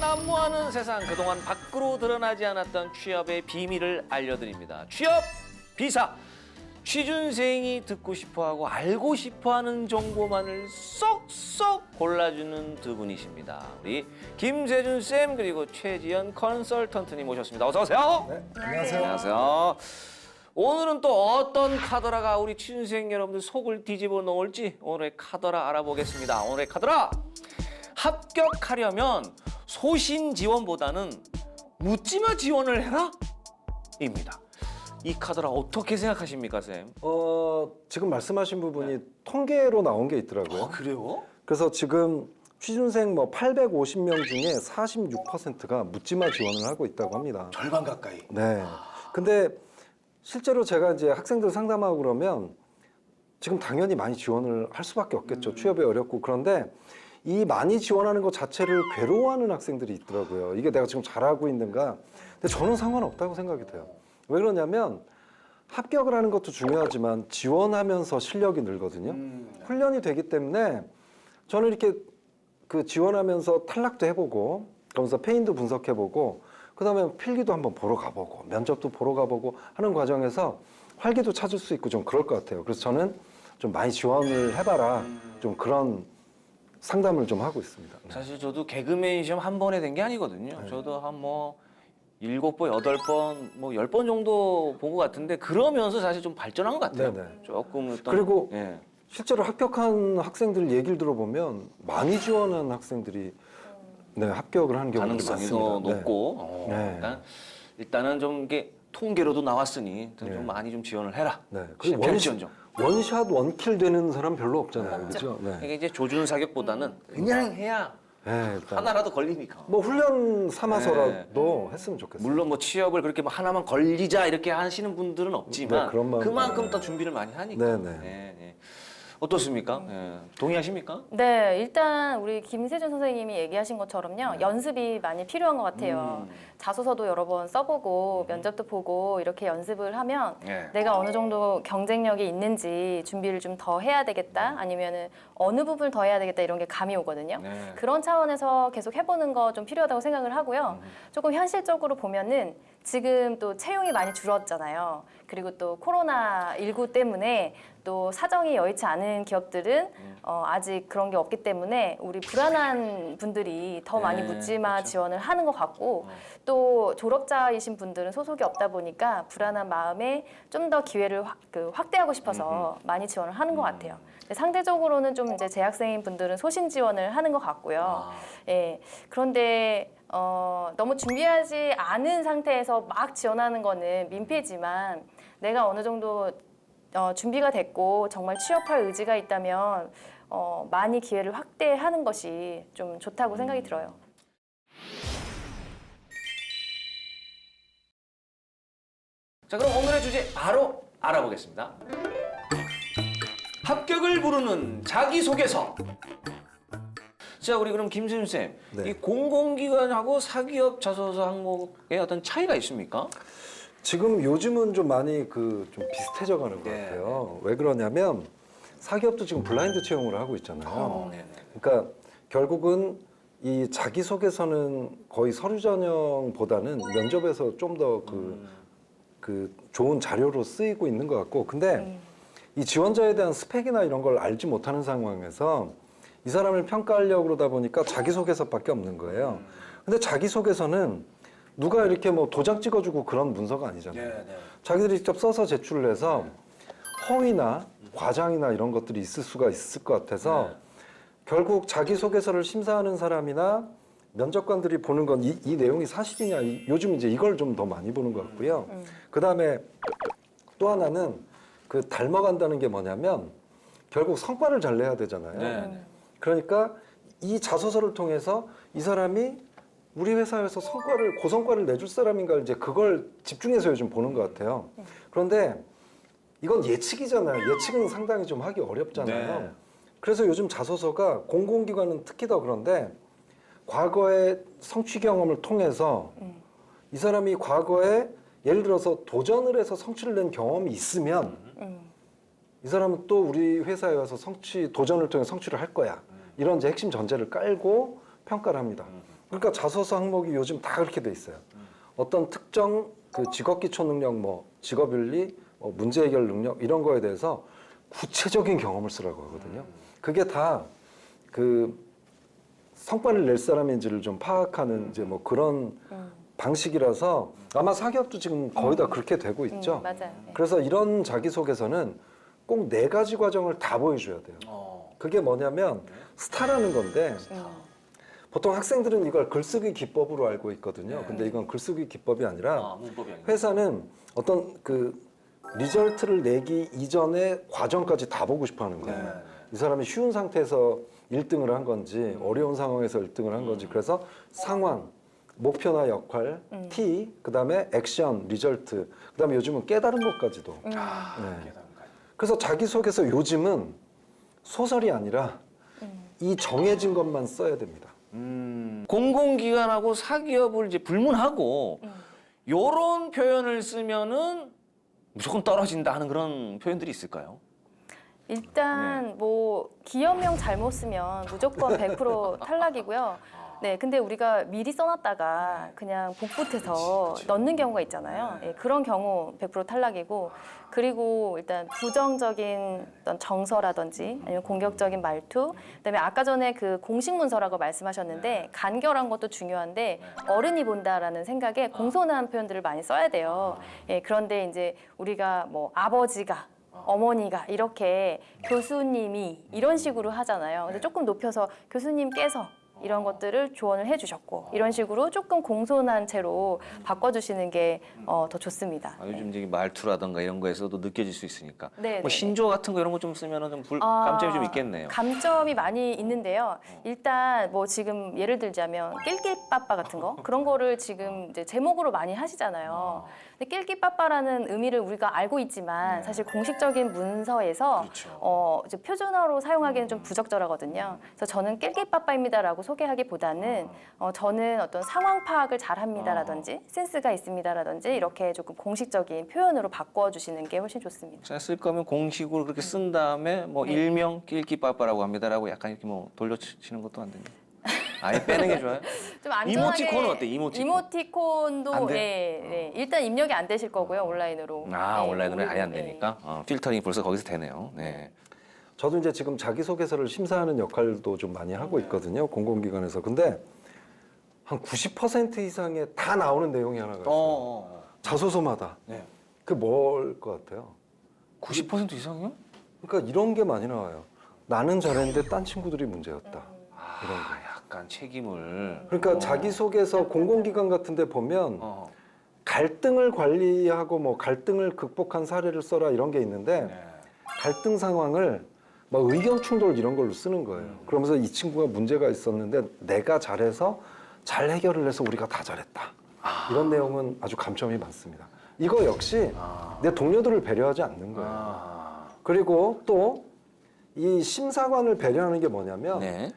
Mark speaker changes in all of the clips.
Speaker 1: 난무하는 세상, 그동안 밖으로 드러나지 않았던 취업의 비밀을 알려드립니다. 취업 비사. 취준생이 듣고 싶어하고 알고 싶어하는 정보만을 쏙쏙 골라주는 두 분이십니다. 우리 김세준 쌤 그리고 최지연 컨설턴트님 모셨습니다. 어서 오세요.
Speaker 2: 네, 안녕하세요.
Speaker 1: 안녕하세요. 오늘은 또 어떤 카더라가 우리 취준생 여러분들 속을 뒤집어 놓을지 오늘의 카더라 알아보겠습니다. 오늘의 카더라, 합격하려면 소신 지원보다는 묻지마 지원을 해라 입니다. 이 카더라 어떻게 생각하십니까, 쌤?
Speaker 2: 지금 말씀하신 부분이 통계로 나온 게 있더라고요.
Speaker 1: 그래요?
Speaker 2: 그래서 지금 취준생 850명 중에 46%가 묻지마 지원을 하고 있다고 합니다.
Speaker 3: 절반 가까이.
Speaker 2: 네. 근데 실제로 제가 이제 학생들 상담하고 그러면 지금 당연히 많이 지원을 할 수밖에 없겠죠. 취업이 어렵고. 그런데 이 많이 지원하는 것 자체를 괴로워하는 학생들이 있더라고요. 이게 내가 지금 잘하고 있는가? 근데 저는 상관없다고 생각이 돼요. 왜 그러냐면 합격을 하는 것도 중요하지만 지원하면서 실력이 늘거든요. 훈련이 되기 때문에 저는 이렇게 그 지원하면서 탈락도 해보고 그러면서 페인도 분석해보고 그다음에 필기도 한번 보러 가보고 면접도 보러 가보고 하는 과정에서 활기도 찾을 수 있고 좀 그럴 것 같아요. 그래서 저는 좀 많이 지원을 해봐라, 좀 그런 상담을 좀 하고 있습니다.
Speaker 1: 사실 저도 개그맨 시험 한 번에 된 게 아니거든요. 저도 한 7번, 8번, 10번 정도 본 것 같은데 그러면서 사실 좀 발전한 것 같아요.
Speaker 2: 네네.
Speaker 1: 조금 어떤,
Speaker 2: 그리고
Speaker 1: 예.
Speaker 2: 실제로 합격한 학생들 얘기를 들어보면 많이 지원한 학생들이 합격을 하는 경우가
Speaker 1: 가능성이 더
Speaker 2: 많습니다.
Speaker 1: 높고
Speaker 2: 네.
Speaker 1: 일단은 좀 이게 통계로도 나왔으니 좀
Speaker 2: 네.
Speaker 1: 많이 좀 지원을 해라.
Speaker 2: 네. 그리고
Speaker 1: 별지원정.
Speaker 2: 원샷 원킬 되는 사람 별로 없잖아요. 그렇죠? 네.
Speaker 1: 이게 이제 조준 사격보다는 그냥 해야
Speaker 2: 네, 일단
Speaker 1: 하나라도 걸리니까.
Speaker 2: 훈련 삼아서라도 했으면 좋겠어요.
Speaker 1: 물론 취업을 그렇게 하나만 걸리자 이렇게 하시는 분들은 없지만
Speaker 2: 네, 그런 마음
Speaker 1: 그만큼
Speaker 2: 네.
Speaker 1: 더 준비를 많이 하니까.
Speaker 2: 네네.
Speaker 1: 네. 어떻습니까? 예. 동의하십니까?
Speaker 4: 네, 일단 우리 김세준 선생님이 얘기하신 것처럼요. 연습이 많이 필요한 것 같아요. 자소서도 여러 번 써보고 면접도 보고 이렇게 연습을 하면
Speaker 1: 네.
Speaker 4: 내가 어느 정도 경쟁력이 있는지 준비를 좀 더 해야 되겠다, 아니면은 어느 부분을 더 해야 되겠다 이런 게 감이 오거든요.
Speaker 1: 네.
Speaker 4: 그런 차원에서 계속 해보는 거 좀 필요하다고 생각을 하고요. 조금 현실적으로 보면은 지금 또 채용이 많이 줄었잖아요. 그리고 또 코로나19 때문에 또 사정이 여의치 않은 기업들은 아직 그런 게 없기 때문에 우리 불안한 분들이 더 많이
Speaker 1: 네,
Speaker 4: 묻지마
Speaker 1: 그렇죠.
Speaker 4: 지원을 하는 것 같고 또 졸업자이신 분들은 소속이 없다 보니까 불안한 마음에 좀 더 기회를 확대하고 싶어서 많이 지원을 하는 것 같아요. 근데 상대적으로는 좀 이제 재학생인 분들은 소신 지원을 하는 것 같고요. 예. 그런데 너무 준비하지 않은 상태에서 막 지원하는 거는 민폐지만 내가 어느 정도 준비가 됐고 정말 취업할 의지가 있다면 많이 기회를 확대하는 것이 좀 좋다고 생각이 들어요.
Speaker 1: 자, 그럼 오늘의 주제 바로 알아보겠습니다. 합격을 부르는 자기소개서. 자, 우리 그럼 김세준 쌤,
Speaker 2: 네.
Speaker 1: 이 공공기관하고 사기업 자소서 항목에 어떤 차이가 있습니까?
Speaker 2: 지금 요즘은 좀 많이 좀 비슷해져 가는 것
Speaker 1: 네.
Speaker 2: 같아요. 왜 그러냐면 사기업도 지금 블라인드 채용을 하고 있잖아요.
Speaker 1: 네네.
Speaker 2: 그러니까 결국은 이 자기소개서는 거의 서류 전형보다는 면접에서 좀 더 그 좋은 자료로 쓰이고 있는 것 같고, 근데 이 지원자에 대한 스펙이나 이런 걸 알지 못하는 상황에서 이 사람을 평가하려고 그러다 보니까 자기소개서밖에 없는 거예요. 근데 자기소개서는 누가 이렇게 도장 찍어주고 그런 문서가 아니잖아요. 자기들이 직접 써서 제출을 해서 허위나 과장이나 이런 것들이 있을 수가 있을 것 같아서 결국 자기소개서를 심사하는 사람이나 면접관들이 보는 건 이 내용이 사실이냐, 요즘 이제 이걸 좀 더 많이 보는 것 같고요. 그 다음에 또 하나는 닮아간다는 게 뭐냐면 결국 성과를 잘 내야 되잖아요.
Speaker 1: 네.
Speaker 2: 그러니까 이 자소서를 통해서 이 사람이 우리 회사에서 고성과를 내줄 사람인가, 이제 그걸 집중해서 요즘 보는 것 같아요. 그런데 이건 예측이잖아요. 예측은 상당히 좀 하기 어렵잖아요.
Speaker 1: 네.
Speaker 2: 그래서 요즘 자소서가 공공기관은 특히 더 그런데 과거의 성취 경험을 통해서 이 사람이 과거에 예를 들어서 도전을 해서 성취를 낸 경험이 있으면 이 사람은 또 우리 회사에 와서 도전을 통해 성취를 할 거야. 이런 이제 핵심 전제를 깔고 평가를 합니다. 그러니까 자소서 항목이 요즘 다 그렇게 돼 있어요. 어떤 특정 그 직업 기초 능력, 뭐 직업윤리, 문제 해결 능력 이런 거에 대해서 구체적인 경험을 쓰라고 하거든요. 그게 다 그 성과를 낼 사람인지를 좀 파악하는 이제 뭐 그런 방식이라서 아마 사기업도 지금 거의 다 그렇게 되고 있죠.
Speaker 4: 맞아요. 네.
Speaker 2: 그래서 이런 자기소개서는 꼭 4가지 과정을 다 보여줘야 돼요. 그게 뭐냐면 스타라는 건데 보통 학생들은 이걸 글쓰기 기법으로 알고 있거든요. 근데 이건 글쓰기 기법이 아니라
Speaker 1: 문법이 아니고.
Speaker 2: 회사는 어떤 그 리절트를 내기 이전의 과정까지 다 보고 싶어 하는 거예요. 이 사람이 쉬운 상태에서 1등을 한 건지 어려운 상황에서 1등을 한 건지 그래서 상황, 목표나 역할, T, 그다음에 액션, 리절트, 그다음에 요즘은 깨달은 것까지도. 네. 그래서 자기소개서 요즘은 소설이 아니라 이 정해진 것만 써야 됩니다.
Speaker 1: 공공기관하고 사기업을 이제 불문하고 요런 표현을 쓰면은 무조건 떨어진다 하는 그런 표현들이 있을까요?
Speaker 4: 일단 뭐 기업명 잘못 쓰면 무조건 100% 탈락이고요. 네, 근데 우리가 미리 써놨다가 그냥 복붙해서 넣는 경우가 있잖아요. 예, 그런 경우 100% 탈락이고, 그리고 일단 부정적인 어떤 정서라든지 아니면 공격적인 말투, 그다음에 아까 전에 그 공식 문서라고 말씀하셨는데 간결한 것도 중요한데 어른이 본다라는 생각에 공손한 표현들을 많이 써야 돼요. 예, 그런데 이제 우리가 뭐 아버지가 어머니가 이렇게 교수님이 이런 식으로 하잖아요. 근데 조금 높여서 교수님께서 이런 것들을 조언을 해주셨고 이런 식으로 조금 공손한 채로 바꿔주시는 게 더 좋습니다.
Speaker 1: 요즘 이제 말투라든가 이런 거에서도 느껴질 수 있으니까.
Speaker 4: 네,
Speaker 1: 뭐
Speaker 4: 네,
Speaker 1: 신조 같은 거 이런 거 좀 쓰면은 좀 감점이 좀 있겠네요.
Speaker 4: 감점이 많이 있는데요. 일단 뭐 지금 예를 들자면 낄낄빠빠 같은 거 그런 거를 지금 이제 제목으로 많이 하시잖아요. 근데 낄낄빠빠라는 의미를 우리가 알고 있지만 사실 공식적인 문서에서
Speaker 1: 그렇죠.
Speaker 4: 이제 표준어로 사용하기는 좀 부적절하거든요. 그래서 저는 낄낄빠빠입니다라고 소개하기보다는 저는 어떤 상황 파악을 잘합니다라든지 센스가 있습니다라든지 이렇게 조금 공식적인 표현으로 바꿔주시는 게 훨씬 좋습니다.
Speaker 1: 제가 쓸 거면 공식으로 그렇게 쓴 다음에 뭐 일명 낄끼빠빠라고 합니다라고 약간 이렇게 뭐 돌려치는 것도 안 됩니다. 아예 빼는 게 좋아요?
Speaker 4: 좀 안전하게
Speaker 1: 이모티콘은 어때? 이모티콘. 안
Speaker 4: 이모티콘도
Speaker 1: 돼?
Speaker 4: 일단 입력이 안 되실 거고요 온라인으로.
Speaker 1: 온라인으로 아예 안
Speaker 4: 네.
Speaker 1: 되니까 필터링이 벌써 거기서 되네요. 네.
Speaker 2: 저도 이제 지금 자기소개서를 심사하는 역할도 좀 많이 하고 있거든요. 공공기관에서. 근데 한 90% 이상의 다 나오는 내용이 하나가 있어요. 자소서마다.
Speaker 1: 네.
Speaker 2: 그 뭘 것 같아요?
Speaker 1: 90% 이상이요?
Speaker 2: 그러니까 이런 게 많이 나와요. 나는 잘했는데 딴 친구들이 문제였다. 이런 거.
Speaker 1: 약간 책임을.
Speaker 2: 그러니까 자기소개서 공공기관 같은 데 보면
Speaker 1: 어.
Speaker 2: 갈등을 관리하고 뭐 갈등을 극복한 사례를 써라 이런 게 있는데
Speaker 1: 네.
Speaker 2: 갈등 상황을 막 의견 충돌 이런 걸로 쓰는 거예요. 그러면서 이 친구가 문제가 있었는데 내가 잘해서 잘 해결을 해서 우리가 다 잘했다. 이런 내용은 아주 감점이 많습니다. 이거 역시 내 동료들을 배려하지 않는 거예요. 그리고 또 이 심사관을 배려하는 게 뭐냐면
Speaker 1: 네.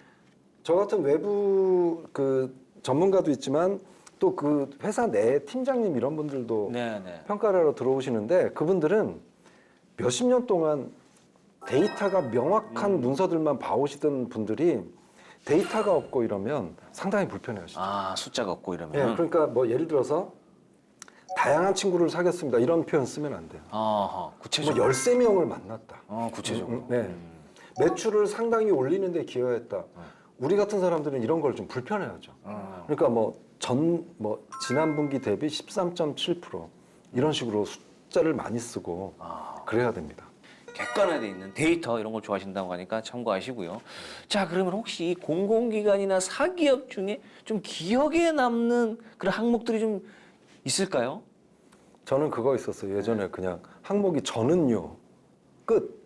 Speaker 2: 저 같은 외부 그 전문가도 있지만 또 그 회사 내 팀장님 이런 분들도
Speaker 1: 네, 네.
Speaker 2: 평가를 하러 들어오시는데 그분들은 몇십 년 동안 데이터가 명확한 문서들만 봐오시던 분들이 데이터가 없고 이러면 상당히 불편해하시죠.
Speaker 1: 숫자가 없고 이러면.
Speaker 2: 예, 그러니까 뭐 예를 들어서 다양한 친구를 사귀었습니다. 이런 표현 쓰면 안 돼요. 뭐
Speaker 1: 구체적으로.
Speaker 2: 13명을 만났다.
Speaker 1: 구체적으로.
Speaker 2: 네. 매출을 상당히 올리는 데 기여했다. 우리 같은 사람들은 이런 걸 좀 불편해하죠. 그러니까 뭐 지난 분기 대비 13.7% 이런 식으로 숫자를 많이 쓰고 그래야 됩니다.
Speaker 1: 객관화되어 있는 데이터 이런 걸 좋아하신다고 하니까 참고하시고요. 자, 그러면 혹시 공공기관이나 사기업 중에 좀 기억에 남는 그런 항목들이 좀 있을까요?
Speaker 2: 저는 그거 있었어요. 예전에 그냥 항목이 저는요. 끝.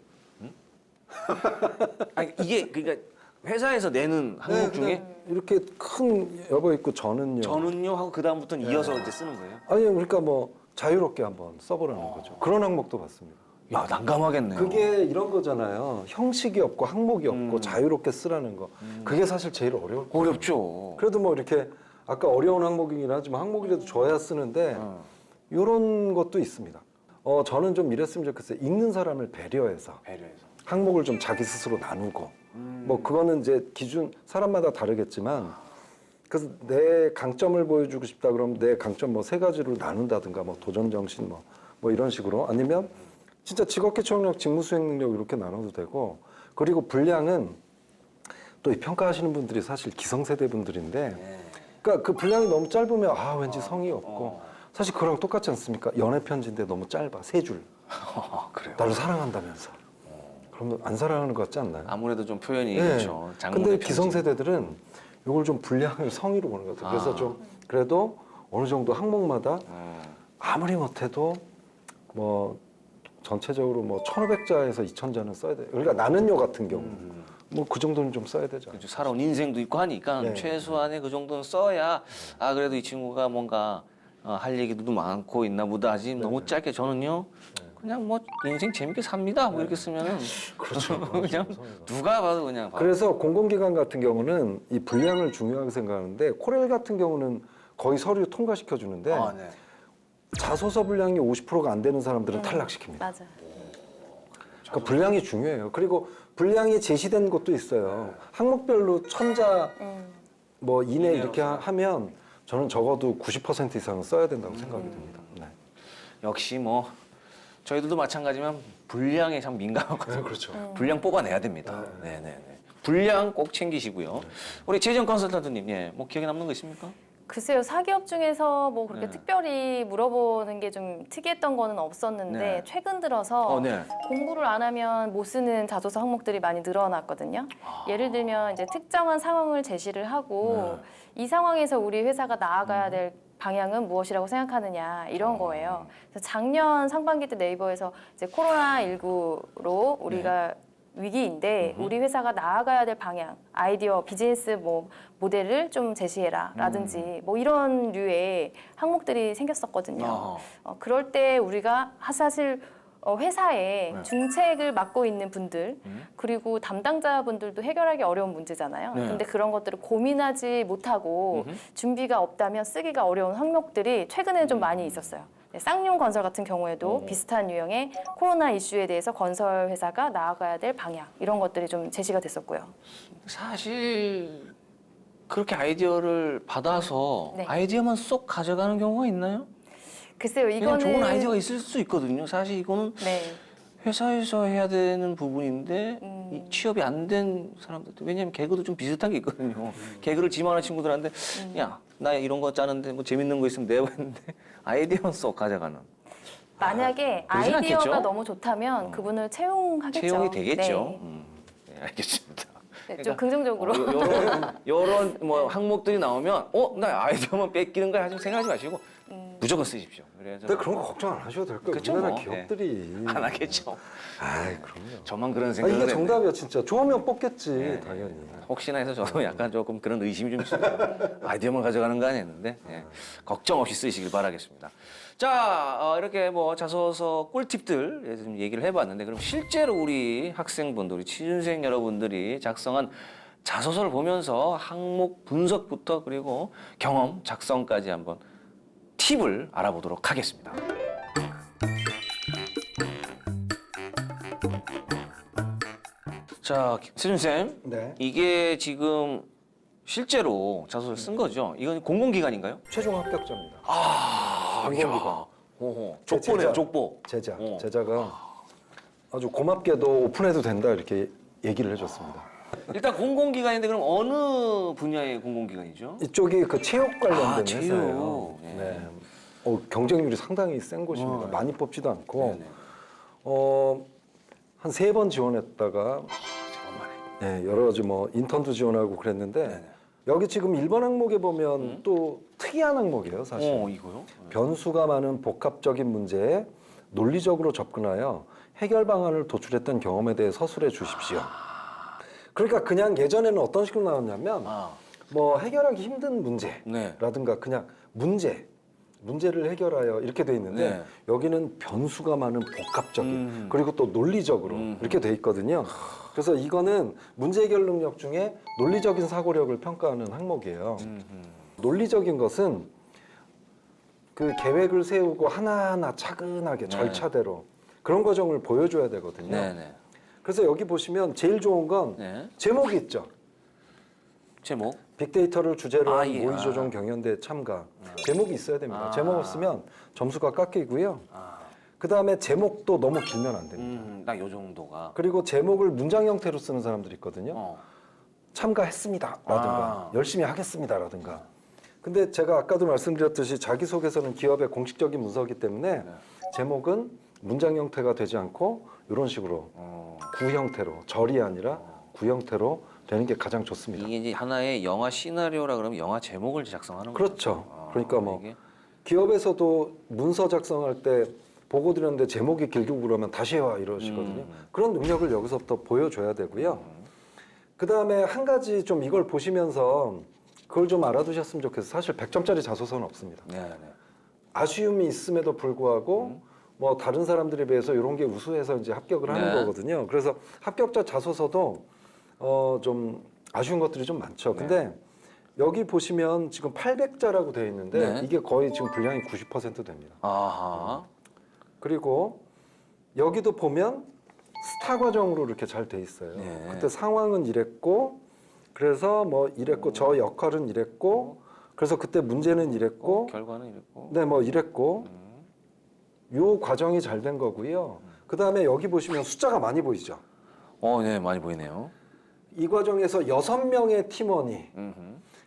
Speaker 1: 아니, 이게 그러니까 회사에서 내는 항목 중에
Speaker 2: 그냥 이렇게 큰 여보 있고 저는요.
Speaker 1: 저는요 하고 그 다음부터는 이어서 이제 쓰는 거예요.
Speaker 2: 아니 그러니까 뭐 자유롭게 한번 써보라는 거죠. 그런 항목도 봤습니다.
Speaker 1: 야, 난감하겠네요.
Speaker 2: 그게 이런 거잖아요. 형식이 없고 항목이 없고 자유롭게 쓰라는 거. 그게 사실 제일 어려울 거예요.
Speaker 1: 어렵죠.
Speaker 2: 그래도 뭐 이렇게 아까 어려운 항목이긴 하지만 항목이라도 줘야 쓰는데 이런 것도 있습니다. 저는 좀 이랬으면 좋겠어요. 읽는 사람을 배려해서 항목을 좀 자기 스스로 나누고 뭐 그거는 이제 기준 사람마다 다르겠지만 그래서 내 강점을 보여주고 싶다 그러면 내 강점 뭐 3가지로 나눈다든가 뭐 도전 정신 뭐 이런 식으로 아니면 진짜 직업 개척력, 직무 수행 능력 이렇게 나눠도 되고 그리고 분량은 또 이 평가하시는 분들이 사실 기성세대 분들인데 그러니까 그 분량이 너무 짧으면 아 왠지 성의 없고 사실 그거랑 똑같지 않습니까? 연애 편지인데 너무 짧아 3줄.
Speaker 1: 그래요.
Speaker 2: 나를 사랑한다면서. 그러면 안 사랑하는 것 같지 않나요?
Speaker 1: 아무래도 좀 표현이
Speaker 2: 네.
Speaker 1: 그렇죠. 장문의
Speaker 2: 근데
Speaker 1: 편지.
Speaker 2: 기성세대들은 이걸 좀 분량을 성의로 보는 것 같아요. 그래서 좀 그래도 어느 정도 항목마다 아무리 못해도 뭐 전체적으로 뭐 1,500자에서 2,000자는 써야 돼. 그러니까 나는요 같은 경우 뭐 그 정도는 좀 써야 되죠.
Speaker 1: 그렇죠. 살아온 인생도 있고 하니까
Speaker 2: 네.
Speaker 1: 최소한의 그 정도는 써야 아 그래도 이 친구가 뭔가 할 얘기도 많고 있나 보다 하지 너무 짧게 저는요 그냥 뭐 인생 재밌게 삽니다 뭐 이렇게 쓰면은
Speaker 2: 그렇죠.
Speaker 1: 그냥 누가 봐도 그냥 봐도.
Speaker 2: 그래서 공공기관 같은 경우는 이 분량을 중요하게 생각하는데 코렐 같은 경우는 거의 서류 통과시켜 주는데
Speaker 1: 네.
Speaker 2: 자소서 분량이 50%가 안 되는 사람들은 탈락시킵니다.
Speaker 4: 맞아.
Speaker 2: 그러니까 분량이 중요해요. 그리고 분량이 제시된 것도 있어요. 항목별로 1,000자 뭐 이내 이렇게 하면 저는 적어도 90% 이상은 써야 된다고 생각이 듭니다. 네.
Speaker 1: 역시 뭐 저희들도 마찬가지지만 분량에 참 민감하거든요.
Speaker 2: 그렇죠.
Speaker 1: 분량 뽑아내야 됩니다. 네네네. 분량 꼭 챙기시고요. 우리 재정 컨설턴트님, 뭐 기억에 남는 거 있습니까?
Speaker 4: 글쎄요, 사기업 중에서 뭐 그렇게
Speaker 1: 네.
Speaker 4: 특별히 물어보는 게 좀 특이했던 거는 없었는데
Speaker 1: 네.
Speaker 4: 최근 들어서
Speaker 1: 네.
Speaker 4: 공부를 안 하면 못 쓰는 자소서 항목들이 많이 늘어났거든요. 예를 들면 이제 특정한 상황을 제시를 하고 이 상황에서 우리 회사가 나아가야 될 방향은 무엇이라고 생각하느냐 이런 거예요. 그래서 작년 상반기 때 네이버에서 이제 코로나19로 우리가 위기인데 우리 회사가 나아가야 될 방향, 아이디어, 비즈니스 뭐 모델을 좀 제시해라라든지 뭐 이런 류의 항목들이 생겼었거든요. 그럴 때 우리가 사실 회사에 중책을 맡고 있는 분들 그리고 담당자분들도 해결하기 어려운 문제잖아요.
Speaker 1: 네.
Speaker 4: 근데 그런 것들을 고민하지 못하고 준비가 없다면 쓰기가 어려운 항목들이 최근에 좀 많이 있었어요. 네, 쌍용 건설 같은 경우에도 비슷한 유형의 코로나 이슈에 대해서 건설 회사가 나아가야 될 방향 이런 것들이 좀 제시가 됐었고요.
Speaker 1: 사실 그렇게 아이디어를 받아서
Speaker 4: 네.
Speaker 1: 아이디어만 쏙 가져가는 경우가 있나요?
Speaker 4: 글쎄요,
Speaker 1: 그냥
Speaker 4: 이거는
Speaker 1: 좋은 아이디어가 있을 수 있거든요. 사실 이거는
Speaker 4: 네.
Speaker 1: 회사에서 해야 되는 부분인데 이 취업이 안 된 사람들 왜냐하면 개그도 좀 비슷한 게 있거든요. 개그를 지망하는 친구들한테 야 나 이런 거 짜는데 뭐 재밌는 거 있으면 내봐 했는데 아이디어만 쏙 가져가는.
Speaker 4: 만약에
Speaker 1: 그러진
Speaker 4: 아이디어가
Speaker 1: 않겠죠?
Speaker 4: 너무 좋다면 그분을 채용하겠죠.
Speaker 1: 채용이 되겠죠.
Speaker 4: 네.
Speaker 1: 네, 알겠습니다.
Speaker 4: 네, 좀 긍정적으로.
Speaker 1: 요런 뭐 항목들이 나오면 나 아이디어만 뺏기는 거야 하지 생각하지 마시고 무조건 쓰십시오. 그래서
Speaker 2: 근데 그런 거 걱정 안 하셔도 될 거예요.
Speaker 1: 그쵸,
Speaker 2: 우리나라
Speaker 1: 뭐.
Speaker 2: 기업들이
Speaker 1: 안 하겠죠.
Speaker 2: 아이 그럼요.
Speaker 1: 저만 그런
Speaker 2: 아,
Speaker 1: 생각을
Speaker 2: 이게
Speaker 1: 했네.
Speaker 2: 정답이야 진짜. 좋으면 뽑겠지 당연히.
Speaker 1: 혹시나 해서 저도 약간 조금 그런 의심이 좀 있어요. 아이디어만 가져가는 거 아니었는데 걱정 없이 쓰시길 바라겠습니다. 자 이렇게 뭐 자소서 꿀팁들 좀 얘기를 해봤는데 그럼 실제로 우리 학생분들, 우리 취준생 여러분들이 작성한 자소서를 보면서 항목 분석부터 그리고 경험 작성까지 한번 팁을 알아보도록 하겠습니다. 자, 세준쌤.
Speaker 2: 네.
Speaker 1: 이게 지금 실제로 자소서를 쓴 거죠? 이건 공공기관인가요?
Speaker 2: 최종 합격자입니다.
Speaker 1: 공공기관. 오호. 족보네요,
Speaker 2: 제자.
Speaker 1: 족보.
Speaker 2: 제자가 아주 고맙게도 오픈해도 된다 이렇게 얘기를 해줬습니다.
Speaker 1: 일단 공공기관인데 그럼 어느 분야의 공공기관이죠?
Speaker 2: 이쪽이 그 체육 관련된
Speaker 1: 체육.
Speaker 2: 회사예요.
Speaker 1: 네.
Speaker 2: 네. 경쟁률이 상당히 센 곳입니다. 많이 뽑지도 않고
Speaker 1: 네네.
Speaker 2: 한 3번 지원했다가 네, 여러 가지 뭐 인턴도 지원하고 그랬는데
Speaker 1: 네네.
Speaker 2: 여기 지금 1번 항목에 보면 또 특이한 항목이에요, 사실.
Speaker 1: 이거요?
Speaker 2: 변수가 많은 복합적인 문제에 논리적으로 접근하여 해결 방안을 도출했던 경험에 대해 서술해 주십시오. 그러니까 그냥 예전에는 어떤 식으로 나왔냐면 뭐 해결하기 힘든 문제라든가 그냥 문제를 해결하여 이렇게 돼 있는데
Speaker 1: 네.
Speaker 2: 여기는 변수가 많은 복합적인 그리고 또 논리적으로 이렇게 돼 있거든요. 그래서 이거는 문제 해결 능력 중에 논리적인 사고력을 평가하는 항목이에요. 논리적인 것은 그 계획을 세우고 하나하나 차근하게 절차대로 그런 과정을 보여줘야 되거든요.
Speaker 1: 네네.
Speaker 2: 그래서 여기 보시면 제일 좋은 건
Speaker 1: 네.
Speaker 2: 제목이 있죠.
Speaker 1: 제목?
Speaker 2: 빅데이터를 주제로 한
Speaker 1: 예.
Speaker 2: 모의조정 경연대회 참가. 제목이 있어야 됩니다. 제목 없으면 점수가 깎이고요. 그 다음에 제목도 너무 길면 안 됩니다.
Speaker 1: 딱 요 정도가.
Speaker 2: 그리고 제목을 문장 형태로 쓰는 사람들이 있거든요. 참가했습니다라든가 열심히 하겠습니다라든가. 근데 제가 아까도 말씀드렸듯이 자기소개서는 기업의 공식적인 문서이기 때문에 제목은 문장 형태가 되지 않고 이런 식으로 구 형태로, 절이 아니라 구 형태로 되는 게 가장 좋습니다.
Speaker 1: 이게 이제 하나의 영화 시나리오라 그러면 영화 제목을 작성하는 거죠.
Speaker 2: 그렇죠. 그러니까 뭐
Speaker 1: 이게
Speaker 2: 기업에서도 문서 작성할 때 보고 드렸는데 제목이 길고 그러면 다시 해와 이러시거든요. 그런 능력을 여기서부터 보여줘야 되고요. 그 다음에 한 가지 좀 이걸 보시면서 그걸 좀 알아두셨으면 좋겠어요. 사실 100점짜리 자소서는 없습니다.
Speaker 1: 네, 네.
Speaker 2: 아쉬움이 있음에도 불구하고 뭐 다른 사람들에 비해서 이런 게 우수해서 이제 합격을 하는
Speaker 1: 네.
Speaker 2: 거거든요. 그래서 합격자 자소서도 좀 아쉬운 것들이 좀 많죠. 근데 여기 보시면 지금 800자라고 되어 있는데
Speaker 1: 네.
Speaker 2: 이게 거의 지금 분량이 90% 됩니다.
Speaker 1: 아하.
Speaker 2: 그리고 여기도 보면 스타 과정으로 이렇게 잘 돼 있어요.
Speaker 1: 네.
Speaker 2: 그때 상황은 이랬고, 그래서 뭐 이랬고, 저 역할은 이랬고, 그래서 그때 문제는 이랬고,
Speaker 1: 결과는 이랬고.
Speaker 2: 네, 뭐 이랬고, 요 과정이 잘 된 거고요. 그 다음에 여기 보시면 숫자가 많이 보이죠.
Speaker 1: 네, 많이 보이네요.
Speaker 2: 이 과정에서 6명의 팀원이,
Speaker 1: 음흠.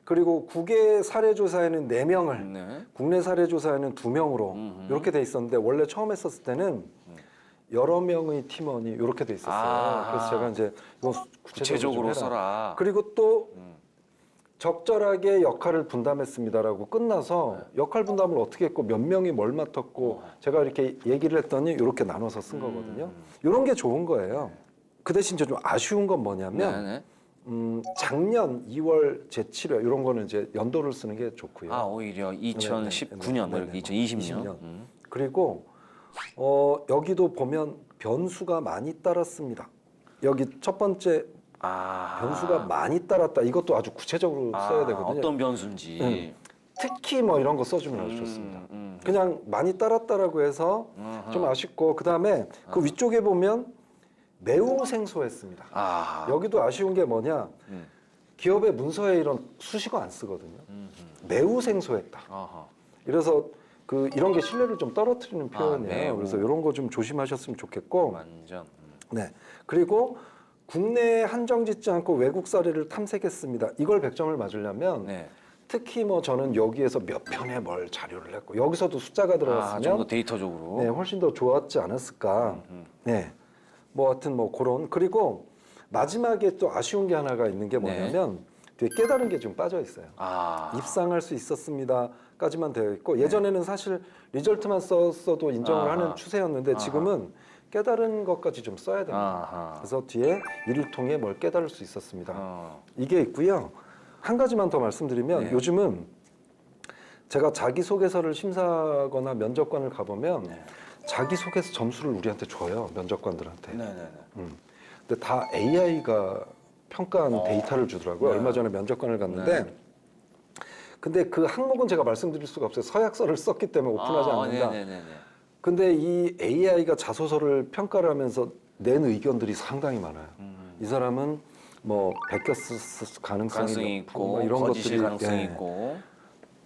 Speaker 2: 그리고 국외 사례조사에는 4명을,
Speaker 1: 네.
Speaker 2: 국내 사례조사에는 2명으로 이렇게 돼 있었는데 원래 처음 했었을 때는 여러 명의 팀원이 이렇게 돼 있었어요. 그래서 제가 이제 이거
Speaker 1: 구체적으로
Speaker 2: 좀 해라.
Speaker 1: 써라.
Speaker 2: 그리고 또 적절하게 역할을 분담했습니다라고 끝나서 역할 분담을 어떻게 했고 몇 명이 뭘 맡았고 제가 이렇게 얘기를 했더니 이렇게 나눠서 쓴 거거든요. 이런 게 좋은 거예요. 그 대신 좀 아쉬운 건 뭐냐면
Speaker 1: 네, 네.
Speaker 2: 작년 2월 제7회 이런 거는 이제 연도를 쓰는 게 좋고요.
Speaker 1: 오히려 2019년,
Speaker 2: 네,
Speaker 1: 이렇게
Speaker 2: 네,
Speaker 1: 2020년.
Speaker 2: 그리고 여기도 보면 변수가 많이 따랐습니다. 여기 첫 번째 변수가 많이 따랐다. 이것도 아주 구체적으로 써야 되거든요.
Speaker 1: 어떤 변수인지.
Speaker 2: 특히 뭐 이런 거 써주면 아주 좋습니다. 그냥 많이 따랐다라고 해서 좀 아쉽고 그 다음에 그 위쪽에 보면 매우 생소했습니다. 여기도 아쉬운 게 뭐냐? 기업의 문서에 이런 수식어 안 쓰거든요. 매우 생소했다. 이래서 이런 게 신뢰를 좀 떨어뜨리는 표현이에요.
Speaker 1: 매우.
Speaker 2: 그래서 이런 거 좀 조심하셨으면 좋겠고.
Speaker 1: 완전.
Speaker 2: 네. 그리고 국내에 한정 짓지 않고 외국 사례를 탐색했습니다. 이걸 100점을 맞으려면
Speaker 1: 네.
Speaker 2: 특히 뭐 저는 여기에서 몇 편의 뭘 자료를 했고 여기서도 숫자가 들어갔으면
Speaker 1: 좀 더 데이터적으로.
Speaker 2: 네, 훨씬 더 좋았지 않았을까. 네. 뭐 하여튼 뭐 그런. 그리고 마지막에 또 아쉬운 게 하나가 있는 게 뭐냐면 뒤에 깨달은 게 좀 빠져 있어요. 입상할 수 있었습니다까지만 되어 있고 예전에는 사실 리절트만 썼어도 인정을 하는 추세였는데 지금은 깨달은 것까지 좀 써야 됩니다. 그래서 뒤에 이를 통해 뭘 깨달을 수 있었습니다. 이게 있고요. 한 가지만 더 말씀드리면 요즘은 제가 자기소개서를 심사하거나 면접관을 가보면 자기소개서 점수를 우리한테 줘요. 면접관들한테. 근데 다 AI가 평가한 데이터를 주더라고요. 얼마 전에 면접관을 갔는데 근데 그 항목은 제가 말씀드릴 수가 없어요. 서약서를 썼기 때문에 오픈하지 않는다. 근데 이 AI가 자소서를 평가를 하면서 낸 의견들이 상당히 많아요. 이 사람은 뭐 베꼈을 가능성이
Speaker 1: 있고,
Speaker 2: 뭐 이런
Speaker 1: 거짓일
Speaker 2: 것들이
Speaker 1: 가능성이 있고.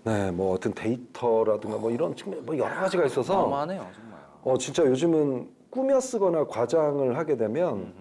Speaker 2: 네, 뭐 어떤 데이터라든가 뭐 이런 측면 뭐 여러 가지가 있어서
Speaker 1: 어마어마하네요, 정말.
Speaker 2: 진짜 요즘은 꾸며 쓰거나 과장을 하게 되면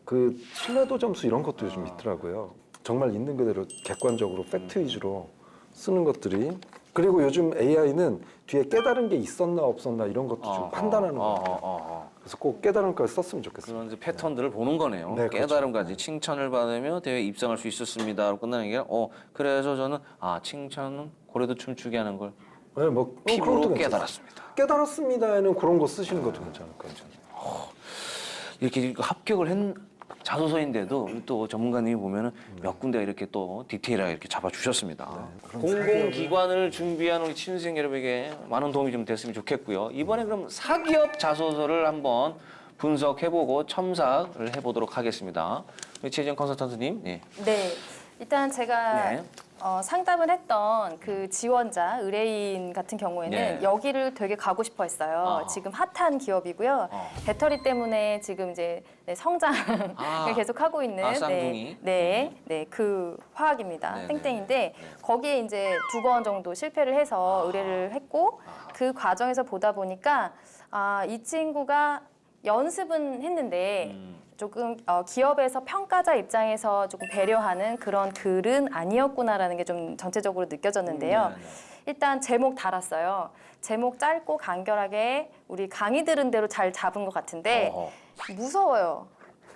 Speaker 2: 그 신뢰도 점수 이런 것도 요즘 있더라고요. 정말 있는 그대로 객관적으로 팩트 위주로 쓰는 것들이 그리고 요즘 AI는 뒤에 깨달은 게 있었나 없었나 이런 것도 좀 판단하는 것 같아요. 그래서 꼭 깨달은 걸 썼으면 좋겠어요.
Speaker 1: 그런 이제 패턴들을 보는 거네요.
Speaker 2: 네, 그렇죠.
Speaker 1: 깨달음까지 칭찬을 받으며 대회에 입상할 수 있었습니다로 끝나는 게 그래서 저는 칭찬은 고래도 춤추게 하는 걸
Speaker 2: 네, 뭐
Speaker 1: 피부로
Speaker 2: 그런 것도
Speaker 1: 깨달았습니다.
Speaker 2: 깨달았습니다에는 그런 거 쓰시는 것도 괜찮을 것 같아요.
Speaker 1: 이렇게 자소서인데도 자소서인데도 또 전문가님이 보면은 몇 군데가 이렇게 또 디테일하게 이렇게 잡아주셨습니다. 공공기관을 준비하는 우리 취준생 여러분에게 많은 도움이 좀 됐으면 좋겠고요. 이번에 그럼 사기업 자소서를 한번 분석해보고 첨삭을 해보도록 하겠습니다. 우리 최지영 컨설턴트님.
Speaker 4: 네. 일단 제가
Speaker 1: 네.
Speaker 4: 상담을 했던 그 지원자, 의뢰인 같은 경우에는
Speaker 1: 네.
Speaker 4: 여기를 되게 가고 싶어 했어요. 지금 핫한 기업이고요. 배터리 때문에 지금 이제 성장을 계속 하고 있는
Speaker 1: 쌍둥이.
Speaker 4: 그 화학입니다.
Speaker 1: 네네.
Speaker 4: 땡땡인데 거기에 이제 2번 정도 실패를 해서 의뢰를 했고 그 과정에서 보다 보니까 이 친구가 연습은 했는데 조금 기업에서 평가자 입장에서 조금 배려하는 그런 글은 아니었구나라는 게 좀 전체적으로 느껴졌는데요. 일단 제목 달았어요. 제목 짧고 간결하게 우리 강의 들은 대로 잘 잡은 것 같은데 무서워요.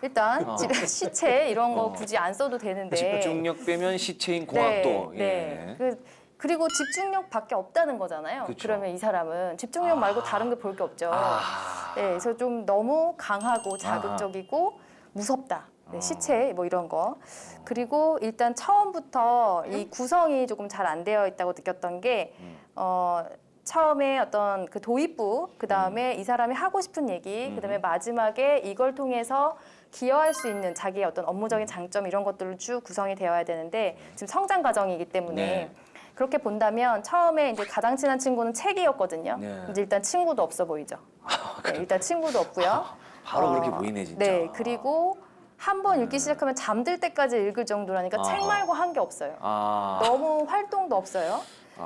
Speaker 4: 일단 시체 이런 거 굳이 안 써도 되는데
Speaker 1: 집중력 빼면 시체인 공학도.
Speaker 4: 네. 그리고 집중력밖에 없다는 거잖아요.
Speaker 1: 그쵸.
Speaker 4: 그러면 이 사람은 집중력 말고 다른 게 볼 게 없죠. 네, 그래서 좀 너무 강하고 자극적이고 무섭다. 네, 시체 뭐 이런 거. 그리고 일단 처음부터 이 구성이 조금 잘 안 되어 있다고 느꼈던 게 처음에 어떤 그 도입부, 그 다음에 이 사람이 하고 싶은 얘기, 그 다음에 마지막에 이걸 통해서 기여할 수 있는 자기의 어떤 업무적인 장점 이런 것들을 쭉 구성이 되어야 되는데 지금 성장 과정이기 때문에 그렇게 본다면 처음에 이제 가장 친한 친구는 책이었거든요. 이제 일단 친구도 없어 보이죠. 네, 일단 친구도 없고요.
Speaker 1: 바로 그렇게 보이네 진짜.
Speaker 4: 네, 그리고 한 번 읽기 시작하면 잠들 때까지 읽을 정도라니까 책 말고 한 게 없어요. 너무 활동도 없어요.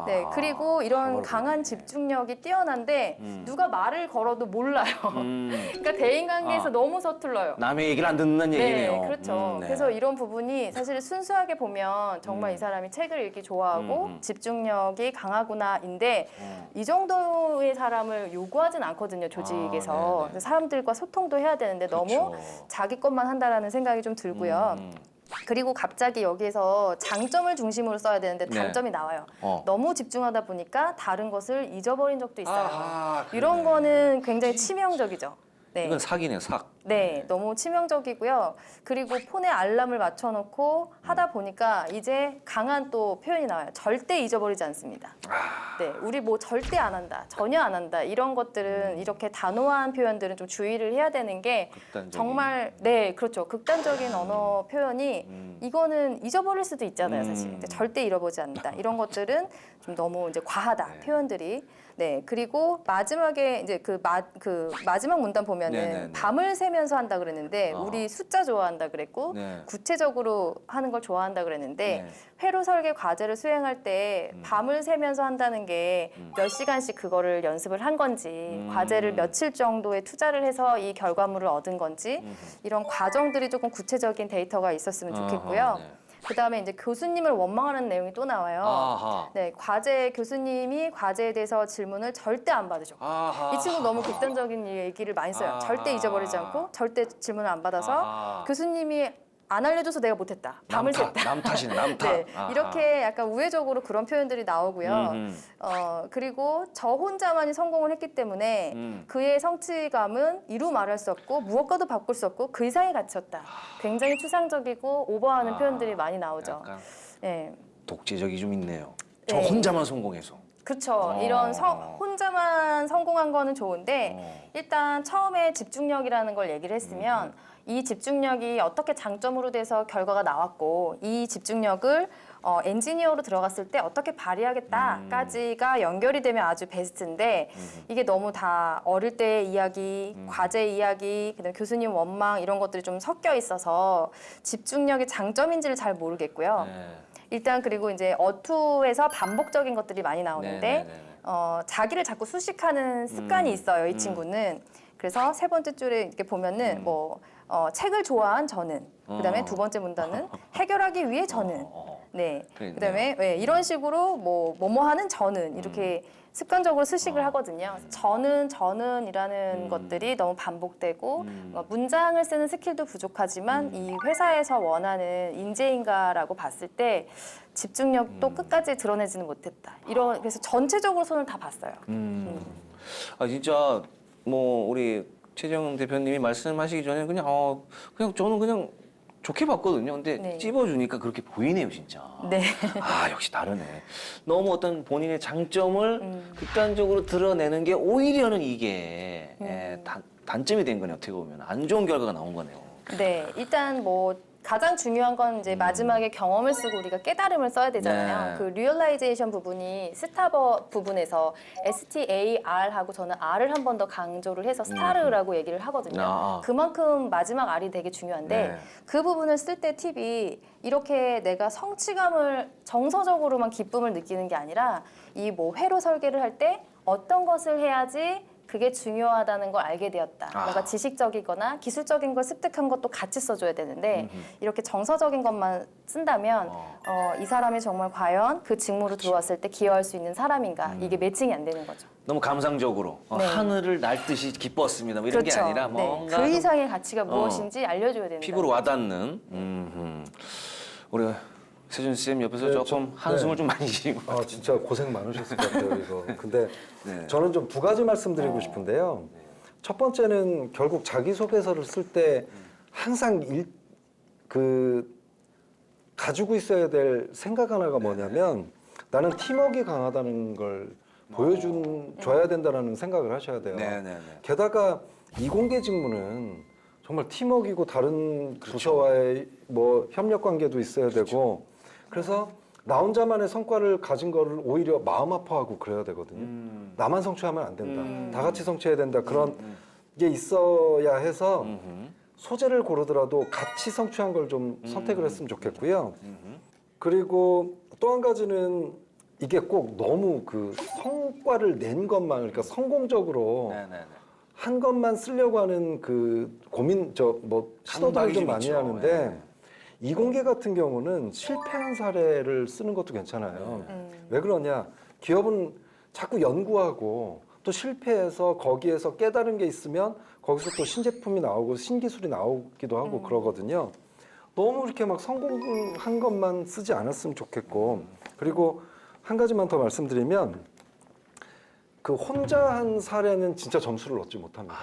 Speaker 4: 네, 그리고 이런 강한 집중력이 뛰어난데 누가 말을 걸어도 몰라요. 그러니까 대인관계에서 너무 서툴러요.
Speaker 1: 남의 얘기를 안 듣는 얘기네요.
Speaker 4: 네, 그렇죠. 그래서 이런 부분이 사실 순수하게 보면 정말 이 사람이 책을 읽기 좋아하고 집중력이 강하구나인데 이 정도의 사람을 요구하진 않거든요, 조직에서. 그래서 사람들과 소통도 해야 되는데 너무 자기 것만 한다라는 생각이 좀 들고요. 그리고 갑자기 여기에서 장점을 중심으로 써야 되는데 단점이 나와요. 너무 집중하다 보니까 다른 것을 잊어버린 적도 있어요. 이런 거는 굉장히 치명적이죠. 네.
Speaker 1: 이건 사기네요, 삭.
Speaker 4: 네, 너무 치명적이고요. 그리고 폰에 알람을 맞춰놓고 하다 보니까 이제 강한 또 표현이 나와요. 절대 잊어버리지 않습니다. 네, 우리 뭐 절대 안 한다, 전혀 안 한다 이런 것들은 이렇게 단호한 표현들은 좀 주의를 해야 되는 게
Speaker 1: 극단적인.
Speaker 4: 정말 네, 그렇죠. 극단적인 언어 표현이 이거는 잊어버릴 수도 있잖아요, 사실. 근데 절대 잃어보지 않는다 이런 것들은 좀 너무 이제 과하다 표현들이. 네, 그리고 마지막에 이제 그 마지막 문단 보면은 밤을 새면서 한다 그랬는데 우리 숫자 좋아한다 그랬고 구체적으로 하는 걸 좋아한다 그랬는데 회로 설계 과제를 수행할 때 밤을 새면서 한다는 게 몇 시간씩 그거를 연습을 한 건지 과제를 며칠 정도의 투자를 해서 이 결과물을 얻은 건지 이런 과정들이 조금 구체적인 데이터가 있었으면 좋겠고요. 그다음에 이제 교수님을 원망하는 내용이 또 나와요. 네, 교수님이 과제에 대해서 질문을 절대 안 받으셔. 이 친구 너무 극단적인 얘기를 많이 써요. 절대 잊어버리지 않고 절대 질문을 안 받아서 교수님이 안 알려줘서 내가 못했다. 밤을 샜다.
Speaker 1: 남 탓이네, 남 탓.
Speaker 4: 네, 이렇게 약간 우회적으로 그런 표현들이 나오고요. 그리고 저 혼자만이 성공을 했기 때문에 그의 성취감은 이루 말할 수 없고 무엇과도 바꿀 수 없고 그 이상에 갇혔다. 굉장히 추상적이고 오버하는 표현들이 많이 나오죠.
Speaker 1: 약간
Speaker 4: 네.
Speaker 1: 독재적이 좀 있네요. 저 혼자만 성공해서.
Speaker 4: 그렇죠. 이런 혼자만 성공한 거는 좋은데 일단 처음에 집중력이라는 걸 얘기를 했으면 이 집중력이 어떻게 장점으로 돼서 결과가 나왔고 이 집중력을 엔지니어로 들어갔을 때 어떻게 발휘하겠다까지가 연결이 되면 아주 베스트인데 이게 너무 다 어릴 때의 이야기, 과제 이야기, 그다음에 교수님 원망 이런 것들이 좀 섞여 있어서 집중력이 장점인지를 잘 모르겠고요. 일단 그리고 이제 어투에서 반복적인 것들이 많이 나오는데 자기를 자꾸 수식하는 습관이 있어요. 이 친구는. 그래서 세 번째 줄에 이렇게 보면은 책을 좋아한 저는, 그다음에 두 번째 문단은 해결하기 위해 저는, 네, 그다음에 이런 식으로 뭐뭐 하는 저는 이렇게 습관적으로 수식을 하거든요. 저는이라는 것들이 너무 반복되고 문장을 쓰는 스킬도 부족하지만 이 회사에서 원하는 인재인가라고 봤을 때 집중력도 끝까지 드러내지는 못했다. 그래서 전체적으로 손을 다 봤어요.
Speaker 1: 진짜 뭐 우리 최정 대표님이 말씀하시기 전에 그냥 저는 그냥 좋게 봤거든요. 근데 찝어주니까 그렇게 보이네요, 진짜.
Speaker 4: 네.
Speaker 1: 역시 다르네. 너무 어떤 본인의 장점을 극단적으로 드러내는 게 오히려는 이게 단점이 된 거네요. 어떻게 보면 안 좋은 결과가 나온 거네요.
Speaker 4: 네, 일단 가장 중요한 건 이제 마지막에 경험을 쓰고 우리가 깨달음을 써야 되잖아요.
Speaker 1: 네.
Speaker 4: 그 리얼라이제이션 부분이 스타버 부분에서 STAR하고 저는 R을 한 번 더 강조를 해서 스타르라고 얘기를 하거든요.
Speaker 1: 아.
Speaker 4: 그만큼 마지막 R이 되게 중요한데
Speaker 1: 네.
Speaker 4: 그 부분을 쓸 때 팁이 이렇게 내가 성취감을 정서적으로만 기쁨을 느끼는 게 아니라 이 뭐 회로 설계를 할 때 어떤 것을 해야지 그게 중요하다는 걸 알게 되었다.
Speaker 1: 아.
Speaker 4: 뭔가 지식적이거나 기술적인 걸 습득한 것도 같이 써줘야 되는데 이렇게 정서적인 것만 쓴다면 이 사람이 정말 과연 그 직무로 들어왔을 때 기여할 수 있는 사람인가 이게 매칭이 안 되는 거죠.
Speaker 1: 너무 감상적으로
Speaker 4: 네.
Speaker 1: 하늘을 날 듯이 기뻤습니다. 뭐 이런 게 아니라 뭔가
Speaker 4: 그
Speaker 1: 좀
Speaker 4: 이상의 가치가 무엇인지 알려줘야 된다.
Speaker 1: 피부로 와닿는. 우리 세준 쌤 옆에서
Speaker 2: 네,
Speaker 1: 조금 한숨을
Speaker 2: 네.
Speaker 1: 좀 많이 쉬고.
Speaker 2: 아 진짜 고생 많으셨을 것 같아요 이거. 근데
Speaker 1: 네.
Speaker 2: 저는 좀 두 가지 말씀드리고 싶은데요. 첫 번째는 결국 자기소개서를 쓸 때 항상 가지고 있어야 될 생각 하나가 뭐냐면 나는 팀워크가 강하다는 걸 보여줘야 된다는 생각을 하셔야 돼요.
Speaker 1: 네네네.
Speaker 2: 게다가 이공계 직무는 정말 팀워크이고 다른 부서와의 뭐 협력 관계도 있어야 되고 그래서 나 혼자만의 성과를 가진 거를 오히려 마음 아파하고 그래야 되거든요. 나만 성취하면 안 된다. 다 같이 성취해야 된다. 그런 게 있어야 해서 소재를 고르더라도 같이 성취한 걸 좀 선택을 했으면 좋겠고요. 그리고 또 한 가지는 이게 꼭 너무 그 성과를 낸 것만 그러니까 성공적으로
Speaker 1: 네네네.
Speaker 2: 한 것만 쓰려고 하는 그 고민 시도들을 좀 많이
Speaker 1: 있죠.
Speaker 2: 하는데
Speaker 1: 네.
Speaker 2: 이공계 같은 경우는 실패한 사례를 쓰는 것도 괜찮아요. 왜 그러냐? 기업은 자꾸 연구하고 또 실패해서 거기에서 깨달은 게 있으면 거기서 또 신제품이 나오고 신기술이 나오기도 하고 그러거든요. 너무 이렇게 막 성공한 것만 쓰지 않았으면 좋겠고 그리고 한 가지만 더 말씀드리면 그 혼자 한 사례는 진짜 점수를 얻지 못합니다.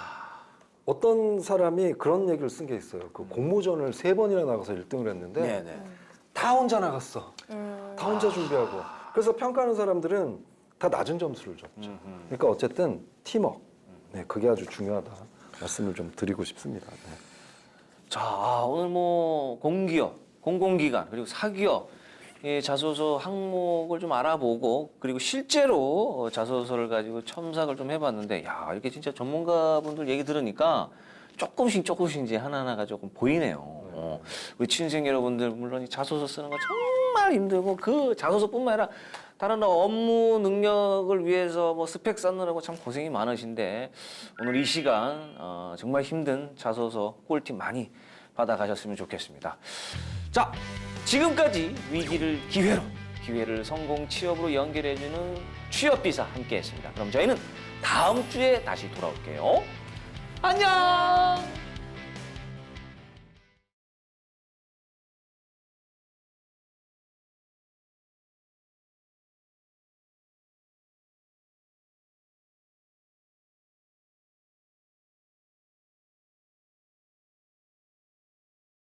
Speaker 2: 어떤 사람이 그런 얘기를 쓴 게 있어요. 그 공모전을 3번이나 나가서 1등을 했는데
Speaker 1: 네네.
Speaker 2: 다 혼자 나갔어. 다 혼자 준비하고. 그래서 평가하는 사람들은 다 낮은 점수를 줬죠. 그러니까 어쨌든 팀워크. 네, 그게 아주 중요하다. 말씀을 좀 드리고 싶습니다. 네.
Speaker 1: 자, 오늘 뭐 공기업, 공공기관 그리고 사기업 이 자소서 항목을 좀 알아보고 그리고 실제로 자소서를 가지고 첨삭을 좀 해봤는데 야 이렇게 진짜 전문가분들 얘기 들으니까 조금씩 이제 하나하나가 조금 보이네요. 우리 취준생 여러분들 물론 이 자소서 쓰는 거 정말 힘들고 그 자소서뿐만 아니라 다른 업무 능력을 위해서 뭐 스펙 쌓느라고 참 고생이 많으신데 오늘 이 시간 정말 힘든 자소서 꿀팁 많이 받아가셨으면 좋겠습니다. 자, 지금까지 위기를 기회로, 기회를 성공 취업으로 연결해주는 취업비사 함께했습니다. 그럼 저희는 다음 주에 다시 돌아올게요. 안녕!